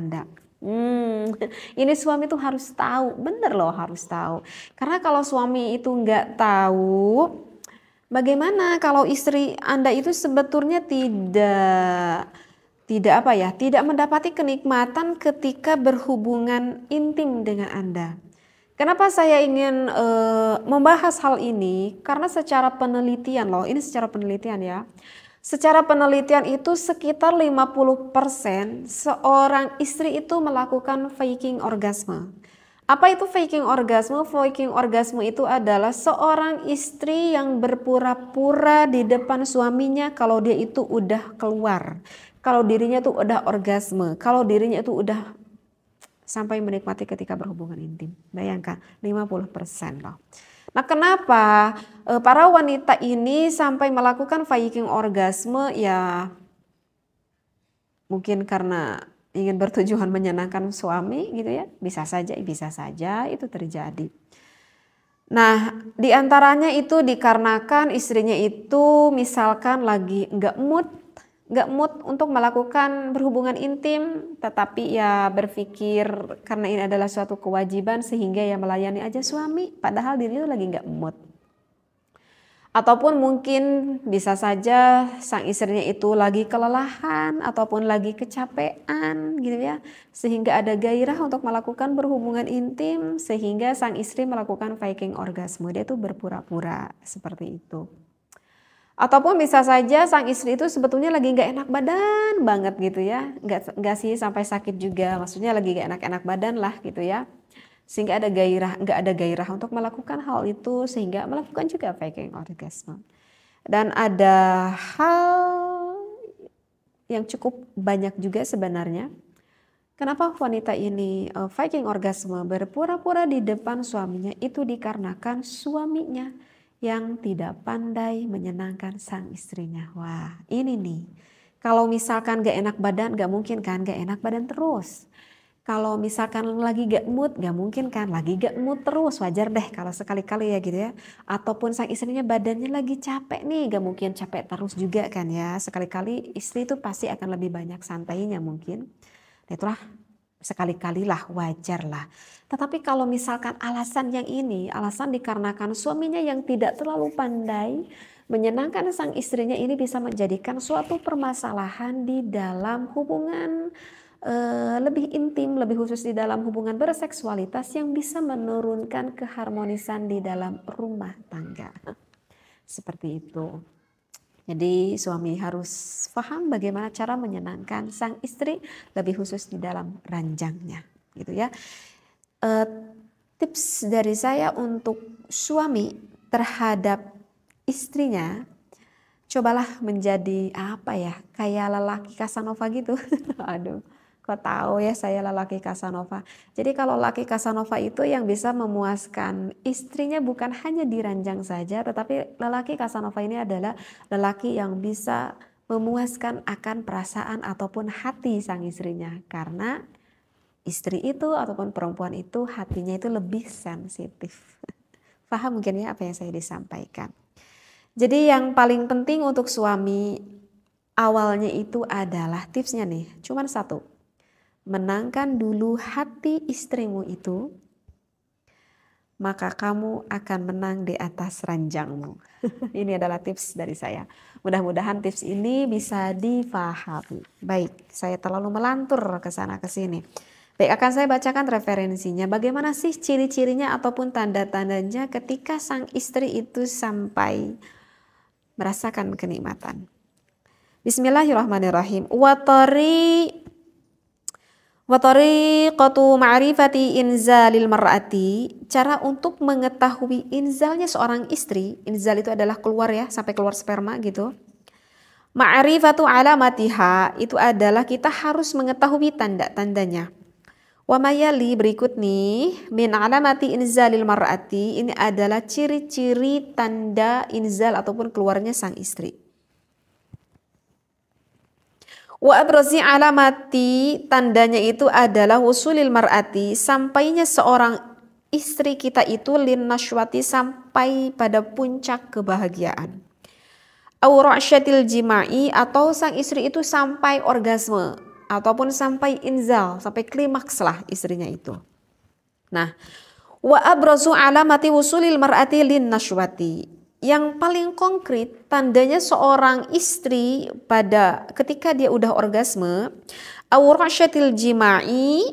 Anda. Ini suami tuh harus tahu, bener loh harus tahu. Karena kalau suami itu nggak tahu, bagaimana kalau istri Anda itu sebetulnya tidak mendapati kenikmatan ketika berhubungan intim dengan Anda. Kenapa saya ingin membahas hal ini? Karena secara penelitian loh, ini secara penelitian ya. Secara penelitian itu sekitar 50% seorang istri itu melakukan faking orgasme. Apa itu faking orgasme? Faking orgasme itu adalah seorang istri yang berpura-pura di depan suaminya kalau dia itu udah keluar. Kalau dirinya tuh udah orgasme, kalau dirinya itu udah sampai menikmati ketika berhubungan intim. Bayangkan 50% loh. Nah, kenapa para wanita ini sampai melakukan faking orgasme? Ya mungkin karena ingin bertujuan menyenangkan suami gitu ya. Bisa saja itu terjadi. Nah, diantaranya itu dikarenakan istrinya itu misalkan lagi nggak mood untuk melakukan berhubungan intim, tetapi ya berpikir karena ini adalah suatu kewajiban sehingga ya melayani aja suami, padahal dirinya lagi nggak mood. Ataupun mungkin bisa saja sang istrinya itu lagi kelelahan ataupun lagi kecapean gitu ya, sehingga ada gairah untuk melakukan berhubungan intim sehingga sang istri melakukan faking orgasme, dia itu berpura-pura seperti itu. Ataupun bisa saja sang istri itu sebetulnya lagi nggak enak badan banget gitu ya, nggak sih sampai sakit juga, maksudnya lagi nggak enak-enak badan lah gitu ya, sehingga nggak ada gairah untuk melakukan hal itu sehingga melakukan juga faking orgasme. Dan ada hal yang cukup banyak juga sebenarnya. Kenapa wanita ini faking orgasme berpura-pura di depan suaminya itu dikarenakan suaminya yang tidak pandai menyenangkan sang istrinya. Wah, ini nih. Kalau misalkan gak enak badan, gak mungkin kan gak enak badan terus. Kalau misalkan lagi gak mood, gak mungkin kan lagi gak mood terus. Wajar deh kalau sekali-kali ya gitu ya. Ataupun sang istrinya badannya lagi capek nih, gak mungkin capek terus juga kan ya. Sekali-kali istri itu pasti akan lebih banyak santainya mungkin. Nah, itulah sekali-kali lah, wajar lah. Tetapi kalau misalkan alasan yang ini, alasan dikarenakan suaminya yang tidak terlalu pandai menyenangkan sang istrinya, ini bisa menjadikan suatu permasalahan di dalam hubungan lebih intim, lebih khusus di dalam hubungan berseksualitas yang bisa menurunkan keharmonisan di dalam rumah tangga. Seperti itu. Jadi suami harus paham bagaimana cara menyenangkan sang istri, lebih khusus di dalam ranjangnya, gitu ya. Tips dari saya untuk suami terhadap istrinya, cobalah menjadi kayak lelaki Casanova gitu. Aduh, kok tahu ya saya lelaki Casanova. Jadi kalau lelaki Casanova itu yang bisa memuaskan istrinya bukan hanya di ranjang saja, tetapi lelaki Casanova ini adalah lelaki yang bisa memuaskan akan perasaan ataupun hati sang istrinya. Karena istri itu ataupun perempuan itu hatinya itu lebih sensitif. Paham mungkin ya apa yang saya disampaikan. Jadi yang paling penting untuk suami awalnya itu adalah tipsnya nih, cuman satu. Menangkan dulu hati istrimu itu, maka kamu akan menang di atas ranjangmu. Ini adalah tips dari saya. Mudah-mudahan tips ini bisa difahami. Baik, saya terlalu melantur ke sana ke sini. Baik, akan saya bacakan referensinya. Bagaimana sih ciri-cirinya ataupun tanda-tandanya ketika sang istri itu sampai merasakan kenikmatan. Bismillahirrahmanirrahim. Wa tariqatu ma'rifati inzalil mar'ati, cara untuk mengetahui inzalnya seorang istri. Inzal itu adalah keluar ya, sampai keluar sperma gitu. Ma'rifatu alamatiha, itu adalah kita harus mengetahui tanda-tandanya. Wa mayali, berikut nih, min alamati inzalil mar'ati, ini adalah ciri-ciri tanda inzal ataupun keluarnya sang istri. Wa abrazi alamati, tandanya itu adalah wusulil mar'ati, sampainya seorang istri kita itu lin nashwati, sampai pada puncak kebahagiaan. Au ra'syatil jima'i, atau sang istri itu sampai orgasme. ataupun sampai inzal, sampai klimaks lah istrinya itu. Nah, wa abrazu alamati wusulil mar'ati lin nashwati. Yang paling konkret tandanya seorang istri pada ketika dia udah orgasme, awrasyatil jima'i,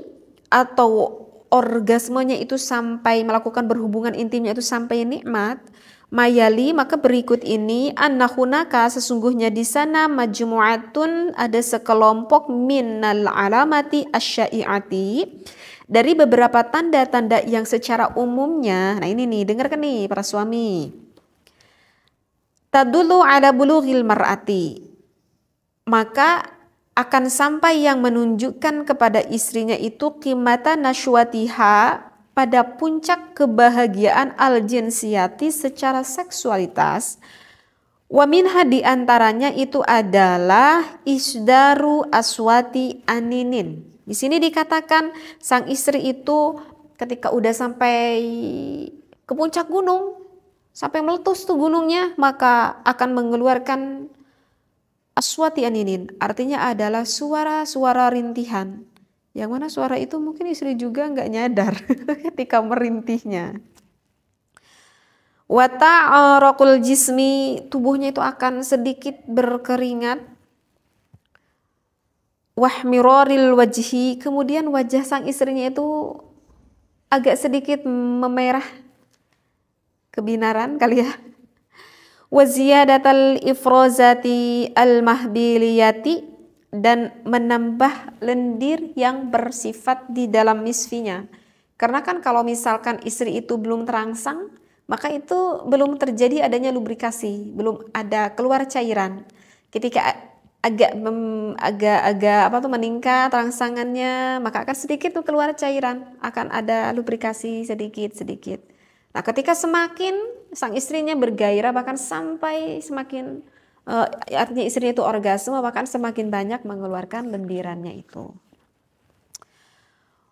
atau orgasmenya itu sampai melakukan berhubungan intimnya itu sampai nikmat, mayali, maka berikut ini, annahunaka, sesungguhnya di sana, majmu'atun, ada sekelompok, minal alamati asyai'ati, dari beberapa tanda-tanda yang secara umumnya, nah ini nih, dengarkan nih para suami, tadulu ala bulughil mar'ati, maka akan sampai yang menunjukkan kepada istrinya itu qimata nashwatiha, pada puncak kebahagiaan al-jinsiyati secara seksualitas. Wa minha, diantaranya itu adalah isdaru aswati aninin. Di sini dikatakan sang istri itu ketika udah sampai ke puncak gunung, sampai meletus tuh gunungnya, maka akan mengeluarkan aswati aninin, artinya adalah suara-suara rintihan. Yang mana suara itu mungkin istri juga nggak nyadar ketika merintihnya. Wa ta'araqul jismi, tubuhnya itu akan sedikit berkeringat. Wahmiraril wajhi, kemudian wajah sang istrinya itu agak sedikit memerah, kebinaran kali ya. Wa ziyadatal ifrozati al-mahbiliyati, dan menambah lendir yang bersifat di dalam misfinya. Karena kan kalau misalkan istri itu belum terangsang, maka itu belum terjadi adanya lubrikasi, belum ada keluar cairan. Ketika agak meningkat rangsangannya, maka akan sedikit tuh keluar cairan, akan ada lubrikasi sedikit. Nah, ketika semakin sang istrinya bergairah, bahkan sampai semakin artinya istrinya itu orgasme, bahkan semakin banyak mengeluarkan lendirannya itu.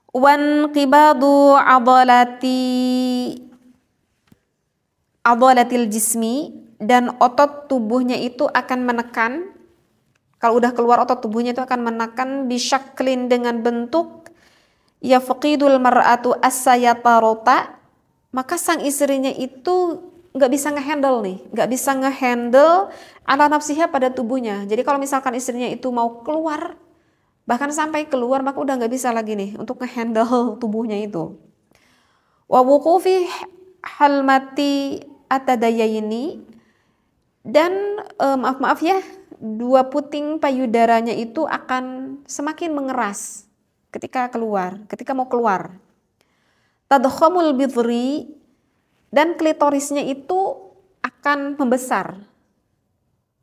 Wan qibadu adalatil jismi, dan otot tubuhnya itu akan menekan. Kalau udah keluar otot tubuhnya itu akan menekan bisyaklin, dengan bentuk yafqidul mar'atu as-sayatarota, maka sang istrinya itu nggak bisa ngehandle ala nafsiha, pada tubuhnya. Jadi kalau misalkan istrinya itu mau keluar, bahkan sampai keluar, maka udah nggak bisa lagi nih untuk ngehandle tubuhnya itu. Wa wuqufi halmati atadayaini, dan maaf ya, dua puting payudaranya itu akan semakin mengeras ketika mau keluar. Tadkhamul bidri, dan klitorisnya itu akan membesar.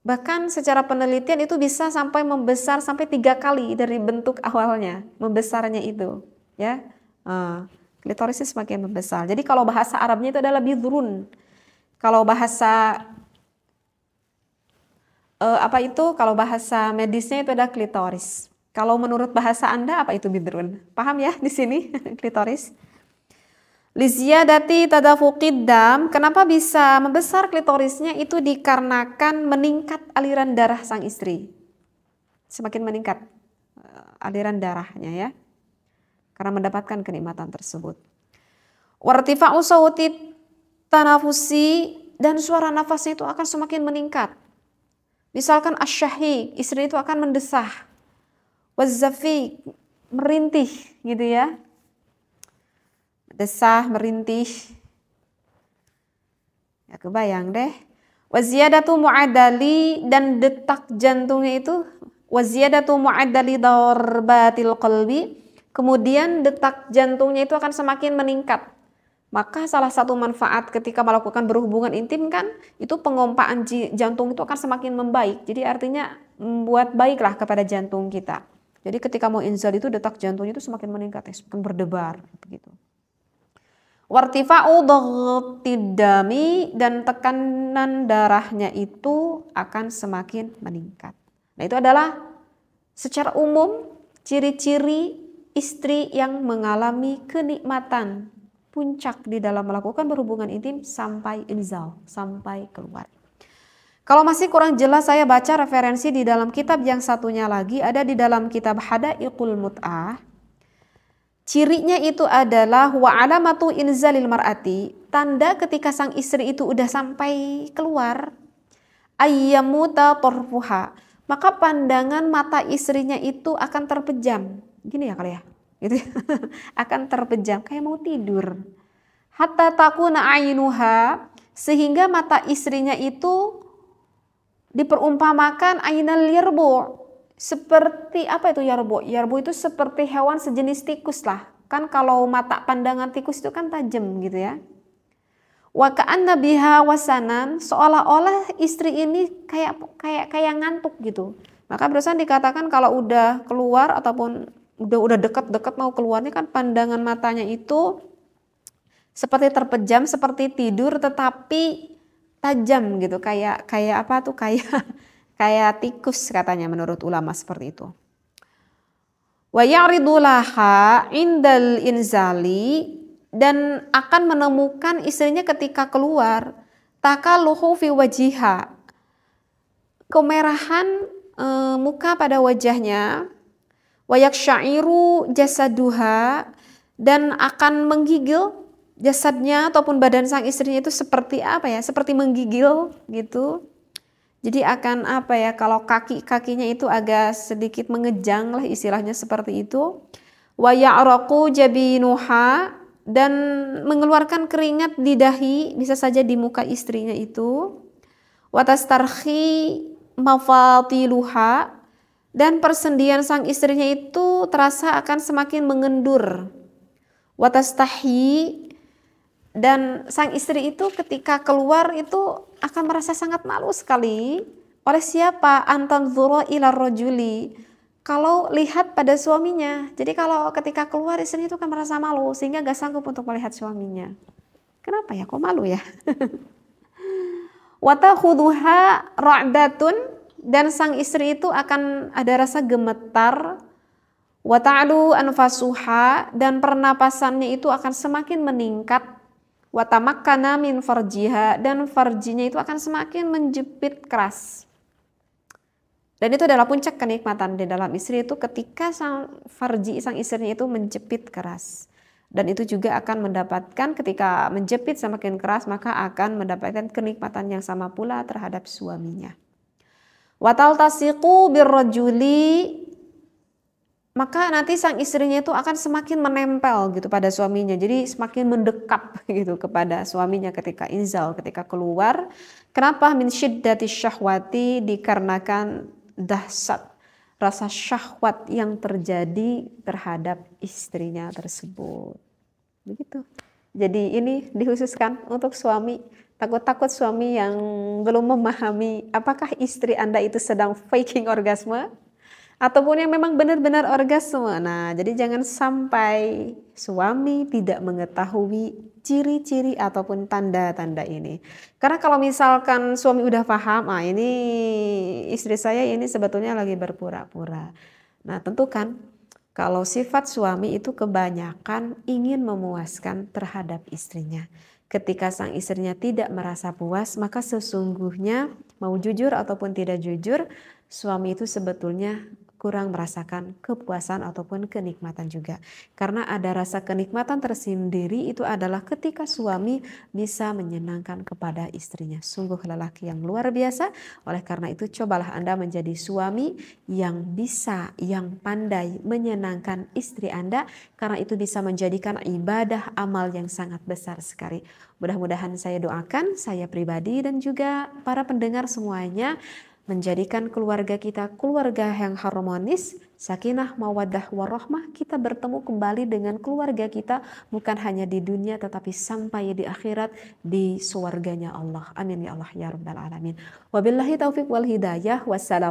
Bahkan secara penelitian itu bisa sampai membesar sampai 3 kali dari bentuk awalnya, membesarnya itu, ya. Klitorisnya semakin membesar. Jadi kalau bahasa Arabnya itu adalah bidrun. Kalau bahasa kalau bahasa medisnya itu adalah klitoris. Kalau menurut bahasa Anda apa itu bidrun? Paham ya di sini klitoris? Liziyadati tadafuqid dam, kenapa bisa membesar klitorisnya itu dikarenakan meningkat aliran darah sang istri. Semakin meningkat aliran darahnya ya. Karena mendapatkan kenikmatan tersebut. Wartifa'u sawti tanafusi, dan suara nafasnya itu akan semakin meningkat. Misalkan asyahi, istri itu akan mendesah. Wazzafi, merintih gitu ya. Desah, merintih. Ya kebayang deh. Waziyadatu mu'adali, dan detak jantungnya itu waziyadatu mu'adali darbatil qalbi, kemudian detak jantungnya itu akan semakin meningkat. Maka salah satu manfaat ketika melakukan berhubungan intim kan, itu pengompaan jantung itu akan semakin membaik. Jadi artinya membuat baiklah kepada jantung kita. Jadi ketika mau inzal itu detak jantungnya itu semakin meningkat, semakin berdebar begitu. Wartifa'u dhaghtid dami, dan tekanan darahnya itu akan semakin meningkat. Nah, itu adalah secara umum ciri-ciri istri yang mengalami kenikmatan puncak di dalam melakukan berhubungan intim sampai inzal, sampai keluar. Kalau masih kurang jelas, saya baca referensi di dalam kitab yang satunya lagi, ada di dalam kitab Hadaiqul Mut'ah. Cirinya itu adalah wa alamatu inzalil mar'ati, tanda ketika sang istri itu udah sampai keluar, ayyamuta tarfuha, maka pandangan mata istrinya itu akan terpejam. Gini ya kali ya, gitu. Akan terpejam kayak mau tidur. Hatta takuna ainuha, sehingga mata istrinya itu diperumpamakan ainal yarbu, seperti apa itu yarbu? Yarbu itu seperti hewan sejenis tikus lah. Kan kalau mata pandangan tikus itu kan tajam gitu ya. Wa ka'anna biha wasanan, seolah-olah istri ini kayak ngantuk gitu. Maka berusaha dikatakan kalau udah keluar ataupun udah dekat-dekat mau keluarnya kan pandangan matanya itu seperti terpejam, seperti tidur tetapi tajam gitu, kayak apa tuh, kayak tikus katanya menurut ulama seperti itu. Wa ya'ridu laha indal inzali, dan akan menemukan istrinya ketika keluar takaluhu fi wajiha, kemerahan muka pada wajahnya, wa yaksyairu jasaduha, dan akan menggigil jasadnya ataupun badan sang istrinya itu seperti apa ya, seperti menggigil gitu. Jadi akan apa ya, kalau kakinya itu agak sedikit mengejang lah istilahnya seperti itu. Wa ya'raqu jabinuha, dan mengeluarkan keringat di dahi, bisa saja di muka istrinya itu. Wa tastarhi mafatiluha, dan persendian sang istrinya itu terasa akan semakin mengendur. Wa tastahi, dan sang istri itu ketika keluar itu akan merasa sangat malu sekali. Oleh siapa? Antanzura ila rajuli, kalau lihat pada suaminya. Jadi kalau ketika keluar istrinya itu akan merasa malu sehingga gak sanggup untuk melihat suaminya. Kenapa ya? Kok malu ya? Wa takhuduha ra'datun, dan sang istri itu akan ada rasa gemetar. Wa ta'lu anfasuha, dan pernapasannya itu akan semakin meningkat. Wa tamakkana min farjiha, dan farjinya itu akan semakin menjepit keras. Dan itu adalah puncak kenikmatan di dalam istri itu ketika sang istrinya itu menjepit keras. Dan itu juga akan mendapatkan, ketika menjepit semakin keras maka akan mendapatkan kenikmatan yang sama pula terhadap suaminya. Wa taltasiqu birrajuli, maka nanti sang istrinya itu akan semakin menempel gitu pada suaminya. Jadi semakin mendekap gitu kepada suaminya ketika inzal, ketika keluar. Kenapa? Min syiddati syahwati, dikarenakan dahsyat rasa syahwat yang terjadi terhadap istrinya tersebut. Begitu. Jadi ini dikhususkan untuk suami. Takut-takut suami yang belum memahami apakah istri Anda itu sedang faking orgasme ataupun yang memang benar-benar orgasme. Nah, jadi jangan sampai suami tidak mengetahui ciri-ciri ataupun tanda-tanda ini. Karena kalau misalkan suami udah paham, ini istri saya ini sebetulnya lagi berpura-pura. Nah, tentu kan kalau sifat suami itu kebanyakan ingin memuaskan terhadap istrinya. Ketika sang istrinya tidak merasa puas, maka sesungguhnya mau jujur ataupun tidak jujur, suami itu sebetulnya kurang merasakan kepuasan ataupun kenikmatan juga. Karena ada rasa kenikmatan tersendiri, itu adalah ketika suami bisa menyenangkan kepada istrinya. Sungguh lelaki yang luar biasa. Oleh karena itu cobalah Anda menjadi suami yang bisa, yang pandai menyenangkan istri Anda. Karena itu bisa menjadikan ibadah amal yang sangat besar sekali. Mudah-mudahan saya doakan, saya pribadi dan juga para pendengar semuanya, menjadikan keluarga kita keluarga yang harmonis, sakinah, mawaddah, warahmah. Kita bertemu kembali dengan keluarga kita bukan hanya di dunia tetapi sampai di akhirat, di surganya Allah. Amin ya Allah ya rabbal alamin. Wabillahi taufiq wal hidayah. Wassalam.